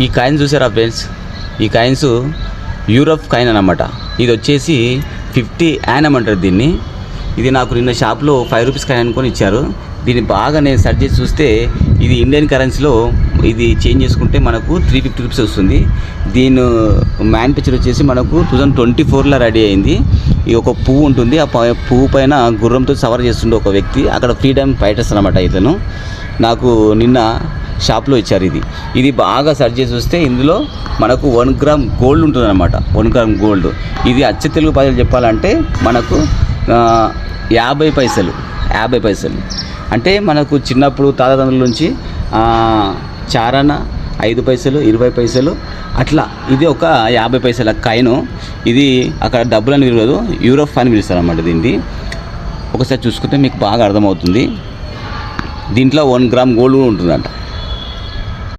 ఈ కాయిన్ చూసారా ఫ్రెండ్స్, ఈ కాయిన్స్ యూరప్ కాయిన్ అన్నమాట. ఇది వచ్చేసి 50 యానం అంటారు దీన్ని. ఇది నాకు నిన్న షాప్లో 5 రూపీస్ కాయిన్ అనుకొని ఇచ్చారు. దీన్ని బాగా నేను సెర్చ్ చేసి చూస్తే ఇది ఇండియన్ కరెన్సీలో ఇది చేంజ్ చేసుకుంటే మనకు 350 రూపీస్ వస్తుంది. దీని మ్యానుఫ్యాక్చర్ వచ్చేసి మనకు 2024లో రెడీ అయింది. ఇది ఒక పువ్వు ఉంటుంది, ఆ పువ్వు పైన గుర్రంతో సవారీ చేస్తుండే ఒక వ్యక్తి, అక్కడ ఫ్రీడమ్ ఫైటర్స్ అనమాట. ఇతను నాకు నిన్న షాప్లో ఇచ్చారు. ఇది బాగా సెర్చ్ చేసి చూస్తే ఇందులో మనకు 1 గ్రామ్ గోల్డ్ ఉంటుంది అనమాట. 1 గ్రామ్ గోల్డ్. ఇది అచ్చ తెలుగు పదాలు చెప్పాలంటే మనకు 50 పైసలు. అంటే మనకు చిన్నప్పుడు తాతదండ్రుల నుంచి చారణ 5 పైసలు, 20 పైసలు అట్లా. ఇది ఒక 50 పైసల కాయిన్. ఇది అక్కడ డబ్బులని విలువదు, యూరోప్ అని పిలుస్తారు అన్నమాట దీన్ని. ఒకసారి చూసుకుంటే మీకు బాగా అర్థమవుతుంది. దీంట్లో 1 గ్రామ్ గోల్డ్ ఉంటుందంట.